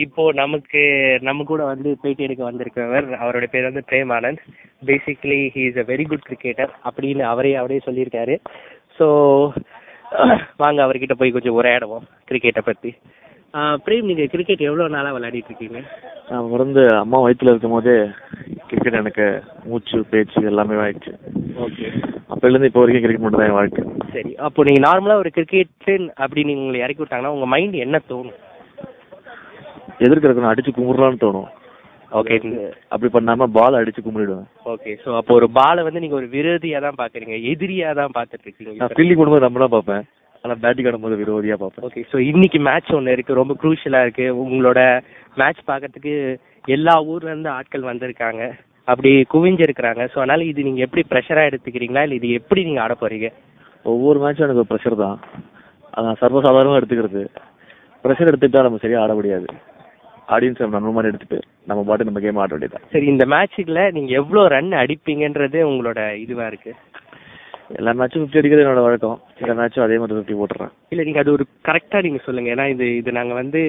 இப்போ நம்ம கூட வந்து பேட்டி எடுக்க வந்திருக்கிறவர், அவருடைய பேர் வந்து Prem Anand. Basically he is a very good cricketer அப்படின்னு அவரே சொல்லியிருக்காரு. ஸோ வாங்க அவர்கிட்ட போய் கொஞ்சம் உரையாடுவோம் கிரிக்கெட்டை பற்றி. பிரேம், நீங்கள் கிரிக்கெட் எவ்வளோ நாளாக விளையாடிட்டு இருக்கீங்க? நான் பிறந்து அம்மா வயிற்றுல இருக்கும் போதே கிரிக்கெட் எனக்கு மூச்சு பேச்சு எல்லாமே ஆயிடுச்சு. ஓகே. அப்போலேருந்து இப்போ வரைக்கும் கிரிக்கெட் மட்டும் தான் என் வாழ்க்கை. சரி, அப்போ நீங்கள் நார்மலாக ஒரு கிரிக்கெட் அப்படின்னு உங்களை இறக்கி விட்டாங்கன்னா உங்கள் மைண்ட் என்ன தோணும்? எதிர்க்கிறதுக்கு அடிச்சு கும்பிடலான்னு தோணும். ஓகே. அப்படி பண்ணாம பால் அடிச்சு கும்பிடுவேன். ஓகே. ஸோ அப்போ ஒரு பாலை வந்து நீங்க ஒரு விரோதியா தான் பாக்குறீங்க, எதிரியா தான் பார்த்துட்டு இருக்கீங்க. நான் ஃபீல்டிங் பண்ணும்போது நம்ம தான் பார்ப்பேன், ஆனால் பேட்டிங் ஆடும்போது விரோதியா பார்ப்பேன். ஓகே. ஸோ இன்னைக்கு மேட்ச் ஒன்று இருக்கு, ரொம்ப குரூஷியலா இருக்கு. உங்களோட மேட்ச் பார்க்கறதுக்கு எல்லா ஊர்ல இருந்து ஆட்கள் வந்திருக்காங்க, அப்படி குவிஞ்சிருக்கிறாங்க. ஸோ அதனால இது நீங்க எப்படி ப்ரெஷரா எடுத்துக்கிறீங்களா, இல்லை இது எப்படி நீங்க ஆட போறீங்க? ஒவ்வொரு மேட்சும் எனக்கு ஒரு ப்ரெஷர் தான். அதை நான் சர்வசாதாரணமாக எடுத்துக்கிறது. ப்ரெஷர் எடுத்துக்கிட்டா நம்ம சரியா ஆட முடியாது. ஆடியன்ஸ் நம்ம மாதிரி எடுத்துட்டு நம்ம பாட்டு நம்ம கேம் ஆட வேண்டியதான். சரி, இந்த மேட்சுக்குள்ள நீங்க எவ்வளவு ரன் அடிப்பீங்கன்றது உங்களோட இதுவா இருக்கு? எல்லா மேட்சும் 50 அடிக்கிறது என்னோட வழக்கம். சில மேட்சும் அதே மாதிரி 50 போட்டுறேன். இல்ல, நீங்க அது ஒரு கரெக்டா நீங்க சொல்லுங்க. ஏன்னா இது நாங்க வந்து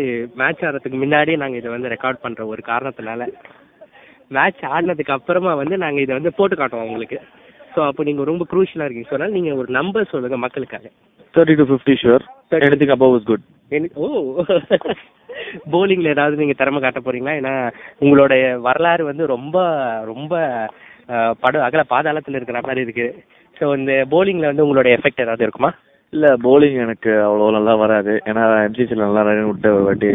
மேட்ச் ஆடுறதுக்கு முன்னாடியே நாங்க இதை வந்து ரெக்கார்ட் பண்ற ஒரு காரணத்தினால, மேட்ச் ஆடினதுக்கு அப்புறமா வந்து நாங்க இதை வந்து போட்டு காட்டுவோம் உங்களுக்கு. ஸோ அப்போ நீங்க ரொம்ப குரூஷியலா இருக்கீங்க. சொன்னால் நீங்க ஒரு நம்பர் சொல்லுங்க மக்களுக்காக. 30 to 50 sure. Anything above is good. ஓ, போலிங்ல ஏதாவது நீங்க திறமை காட்ட போறீங்களா? ஏன்னா உங்களுடைய வரலாறு வந்து ரொம்ப ரொம்ப அகல பாதாளத்தில் இருக்கிற மாதிரி இருக்கு. ஸோ இந்த போலிங்ல வந்து உங்களோட எஃபெக்ட் ஏதாவது இருக்குமா? இல்லை, போலிங் எனக்கு அவ்வளோ நல்லா வராது. ஏன்னா எம்சிசியில் நல்லா ரன் விட்டு ஒரு வாட்டி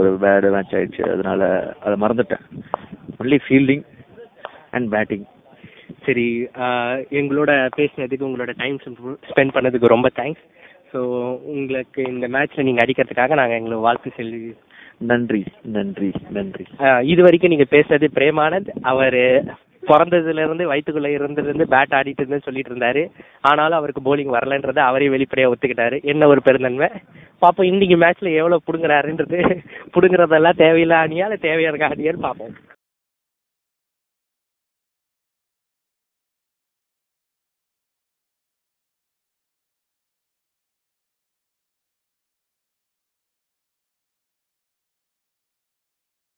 ஒரு பேடு மேட்ச் ஆயிடுச்சு, அதனால அதை மறந்துட்டேன். Only fielding and batting. சரி, எங்களோட பேசினதுக்கு உங்களோட டைம் ஸ்பெண்ட் பண்ணதுக்கு ரொம்ப தேங்க்ஸ். ஸோ உங்களுக்கு இந்த மேட்ச்ல நீங்கள் அடிக்கிறதுக்காக நாங்கள் எங்களுக்கு வாழ்த்து சொல்லி நன்றி நன்றி நன்றி. இது வரைக்கும் நீங்கள் பேசுனது பிரேமானந்த். அவர் பிறந்ததுலேருந்து வயிற்றுக்குள்ளே இருந்திருந்து பேட் ஆடிட்டு இருந்தேன்னு சொல்லிட்டு இருந்தாரு. ஆனாலும் அவருக்கு போலிங் வரலன்றதை அவரே வெளிப்படையாக ஒத்துக்கிட்டாரு. என்ன ஒரு பெருந்தன்மை பார்ப்போம். இன்னைக்கு மேட்ச்ல எவ்வளோ பிடுங்குறாருன்றது, பிடுங்குறதெல்லாம் தேவையில்லை ஆனியா இல்லை தேவையான ஆனியான்னு பார்ப்போம்.